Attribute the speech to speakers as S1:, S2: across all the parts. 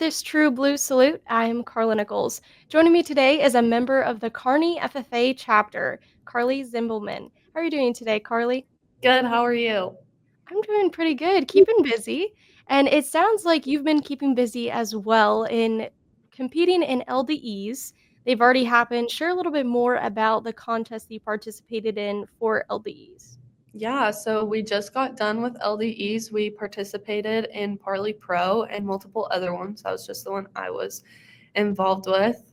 S1: this True Blue salute, I'm Karla Nichols. Joining me today is a member of the Kearney FFA Chapter, Carlie Zimbelman. How are you doing today, Carlie?
S2: Good, how are you?
S1: I'm doing pretty good, keeping busy. And it sounds like you've been keeping busy as well in competing in LDEs. They've already happened. Share a little bit more about the contest you participated in for LDEs.
S2: Yeah, so we just got done with LDEs. We participated in Parley Pro and multiple other ones. That was just the one I was involved with.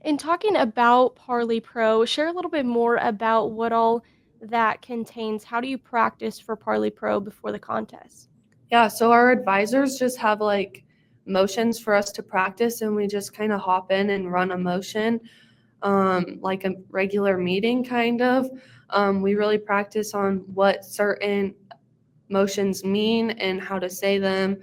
S1: In talking about Parley Pro, share a little bit more about what all that contains. How do you practice for Parley Pro before the contest?
S2: Yeah, so our advisors just have like motions for us to practice, and we just kind of hop in and run a motion, like a regular meeting kind of. We really practice on what certain motions mean and how to say them,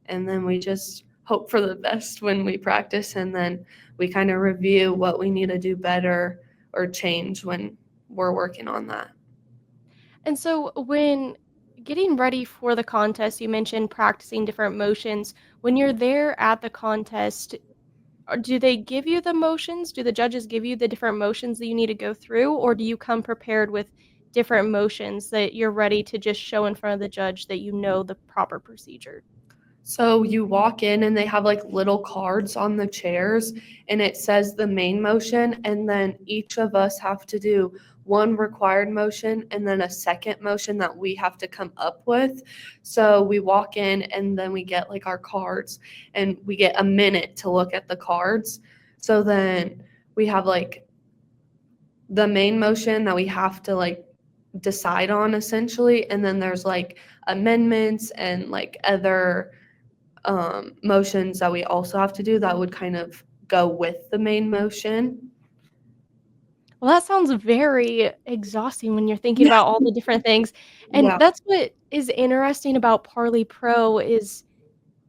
S2: and then we just hope for the best when we practice, and then we kind of review what we need to do better or change when we're working on that.
S1: And so, when getting ready for the contest, you mentioned practicing different motions. When you're there at the contest, do they give you the motions? Do the judges give you the different motions that you need to go through, or do you come prepared with different motions that you're ready to just show in front of the judge that you know the proper procedure?
S2: So you walk in and they have like little cards on the chairs, and it says the main motion, and then each of us have to do one required motion and then a second motion that we have to come up with. So we walk in and then we get like our cards, and we get a minute to look at the cards. So then we have like the main motion that we have to like decide on essentially, and then there's like amendments and like other motions that we also have to do that would kind of go with the main motion.
S1: Well, that sounds very exhausting when you're thinking
S2: Yeah.
S1: about all the different things, and
S2: Yeah.
S1: that's what is interesting about Parley Pro is,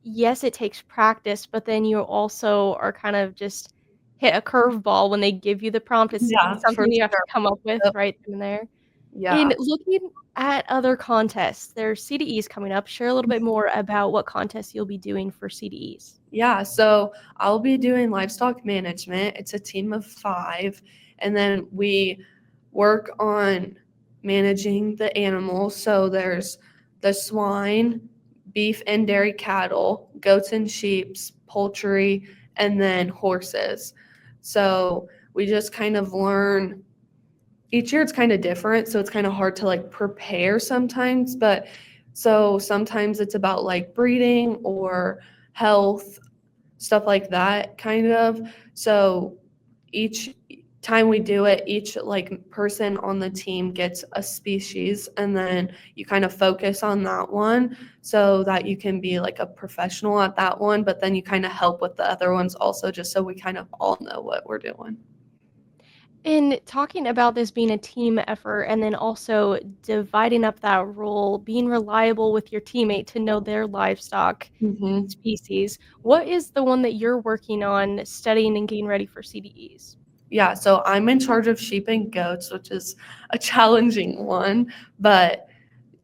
S1: yes, it takes practice, but then you also are kind of just hit a curveball when they give you the prompt. It's
S2: Yeah, for
S1: something you have to
S2: sure.
S1: come up with
S2: Yep.
S1: right then and there.
S2: Yeah.
S1: In looking at other contests, there's CDEs coming up. Share a little bit more about what contests you'll be doing for CDEs.
S2: Yeah. So I'll be doing livestock management. It's a team of 5, and then we work on managing the animals. So there's the swine, beef and dairy cattle, goats and sheep, poultry, and then horses. So we just kind of learn each year. It's kind of different, so it's kind of hard to like prepare sometimes, but so sometimes it's about like breeding or health, stuff like that kind of. So each time we do it, each like person on the team gets a species, and then you kind of focus on that one so that you can be like a professional at that one, but then you kind of help with the other ones also, just so we kind of all know what we're doing.
S1: In talking about this being a team effort and then also dividing up that role, being reliable with your teammate to know their livestock
S2: Hmm.
S1: species, what is the one that you're working on studying and getting ready for CDEs?
S2: Yeah, so I'm in charge of sheep and goats, which is a challenging one, but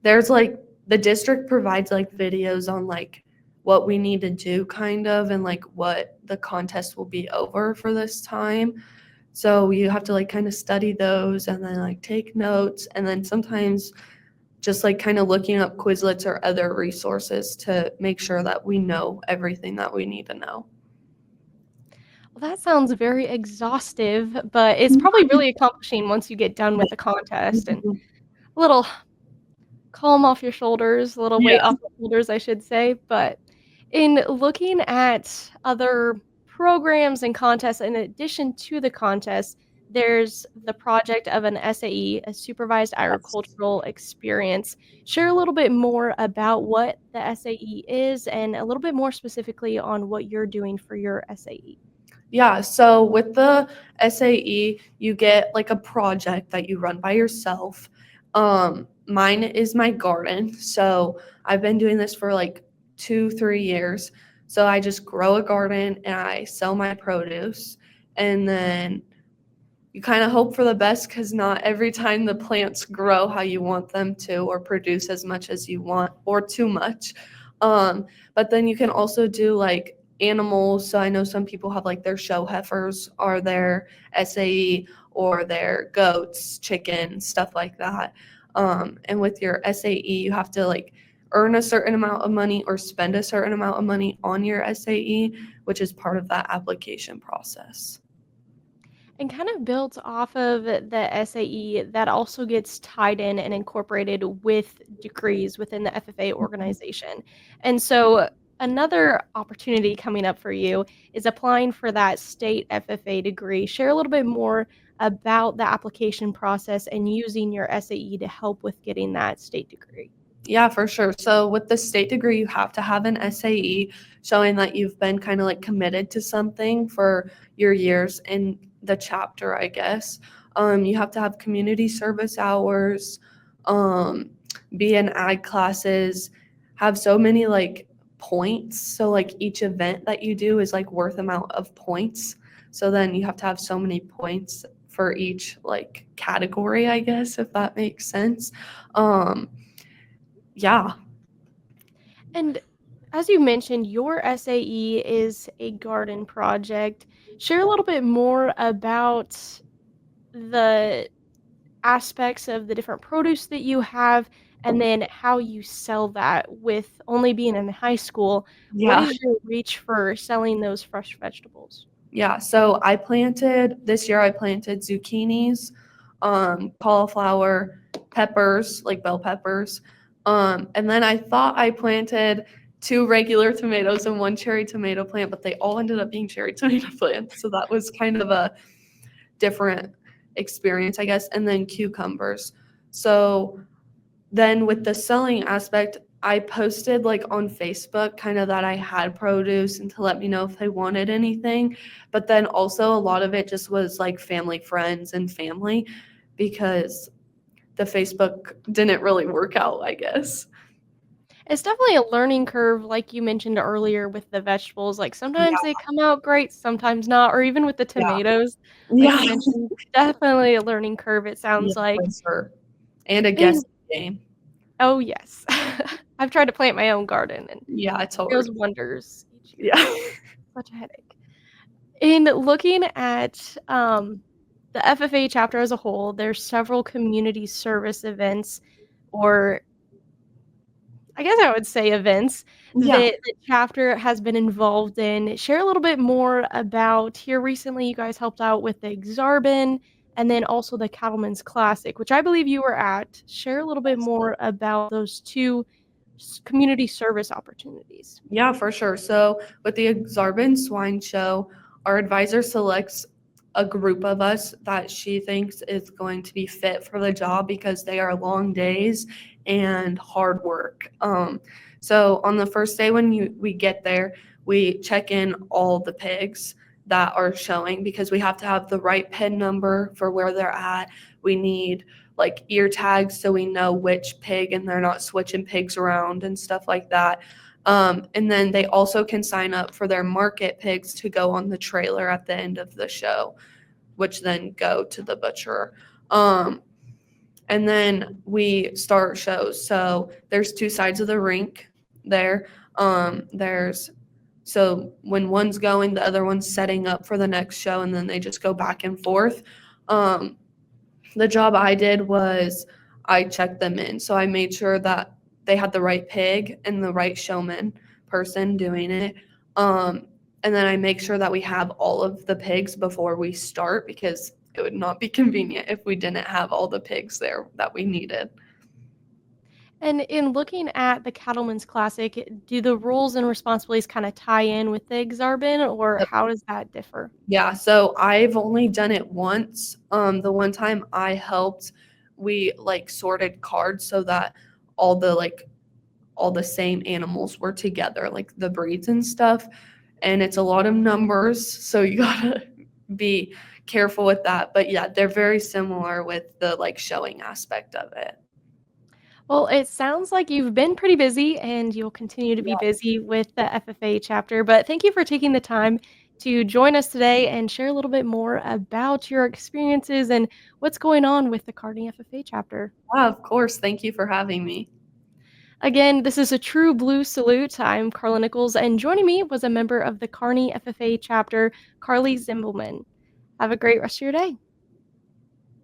S2: there's like the district provides like videos on like what we need to do kind of, and like what the contest will be over for this time. So you have to like kind of study those and then like take notes, and then sometimes just like kind of looking up Quizlets or other resources to make sure that we know everything that we need to know.
S1: Well, that sounds very exhaustive, but it's probably really accomplishing once you get done with the contest and
S2: Mhm.
S1: a little calm off your shoulders, a little weight
S2: Yeah.
S1: off the shoulders, I should say. But in looking at other programs and contests, in addition to the contest, there's the project of an SAE, a supervised
S2: Yes.
S1: agricultural experience. Share a little bit more about what the SAE is and a little bit more specifically on what you're doing for your SAE.
S2: Yeah, so with the SAE, you get like a project that you run by yourself. Mine is my garden. So I've been doing this for like 2, 3 years. So I just grow a garden and I sell my produce. And then you kind of hope for the best, because not every time the plants grow how you want them to or produce as much as you want or too much. But then you can also do like animals. So I know some people have like their show heifers or their SAE or their goats, chickens, stuff like that. And with your SAE, you have to like earn a certain amount of money or spend a certain amount of money on your SAE, which is part of that application process.
S1: And kind of built off of the SAE, that also gets tied in and incorporated with degrees within the FFA organization. And so another opportunity coming up for you is applying for that state FFA degree. Share a little bit more about the application process and using your SAE to help with getting that state degree.
S2: Yeah, for sure. So with the state degree, you have to have an SAE showing that you've been kind of like committed to something for your years in the chapter, I guess. You have to have community service hours, um, be in ag classes, have so many like points. So like each event that you do is like worth amount of points. So then you have to have so many points for each like category, I guess, if that makes sense. Um, yeah.
S1: And as you mentioned, your SAE is a garden project. Share a little bit more about the aspects of the different produce that you have, and then how you sell that. With only being in high school, what
S2: Yeah.
S1: is your reach for selling those fresh vegetables?
S2: Yeah. So this year I planted zucchinis, cauliflower, peppers, like bell peppers. And then I thought I planted two regular tomatoes and one cherry tomato plant, but they all ended up being cherry tomato plants. So that was kind of a different experience, I guess. And then cucumbers. So then with the selling aspect, I posted like on Facebook kind of that I had produce and to let me know if they wanted anything. But then also a lot of it just was like family, friends, and family because the Facebook didn't really work out, I guess.
S1: It's definitely a learning curve, like you mentioned earlier with the vegetables. Like sometimes
S2: Yeah,
S1: they come out great, sometimes not, or even with the
S2: yeah,
S1: tomatoes, like
S2: yeah,
S1: you mentioned, definitely a learning curve, it
S2: yeah,
S1: sounds
S2: for
S1: like.
S2: sure. And a
S1: And
S2: guessing game.
S1: oh, yes. I've tried to plant my own garden, and
S2: Yeah, it's
S1: it
S2: hard.
S1: goes wonders each year.
S2: Yeah.
S1: Such a headache. In looking at the FFA chapter as a whole, there's several community service events, or I guess I would say events,
S2: Yeah.
S1: that the chapter has been involved in. Share a little bit more about here recently, you guys helped out with the Exarban and then also the Cattleman's Classic, which I believe you were at. Share a little bit more about those two community service opportunities.
S2: Yeah, for sure. So with the Exarban Swine Show, our advisor selects a group of us that she thinks is going to be fit for the job because they are long days and hard work. So on the first day when we get there, we check in all the pigs that are showing because we have to have the right PIN number for where they're at. We need like ear tags so we know which pig and they're not switching pigs around and stuff like that. And then they also can sign up for their market pigs to go on the trailer at the end of the show, which then go to the butcher. Um, and then we start shows. So there's two sides of the rink there. There's so when one's going, the other one's setting up for the next show, and then they just go back and forth. Um, the job I did was I checked them in. So I made sure that they had the right pig and the right showman person doing it. Um, and then I make sure that we have all of the pigs before we start because it would not be convenient if we didn't have all the pigs there that we needed.
S1: And in looking at the Cattleman's Classic, do the roles and responsibilities kind of tie in with the Exarban, or how does that differ?
S2: Yeah, so I've only done it once. The one time I helped, we like sorted cards so that all the like all the same animals were together, like the breeds and stuff. And it's a lot of numbers, so you gotta be careful with that. But yeah, they're very similar with the like showing aspect of it.
S1: Well, it sounds like you've been pretty busy and you'll continue to be
S2: Yeah,
S1: busy with the FFA chapter. But thank you for taking the time to join us today and share a little bit more about your experiences and what's going on with the Kearney FFA chapter.
S2: of course. Thank you for having me.
S1: Again, this is a true blue salute. I'm Karla Nichols, and joining me was a member of the Kearney FFA Chapter, Carlie Zimbelman. Have a great rest of your day.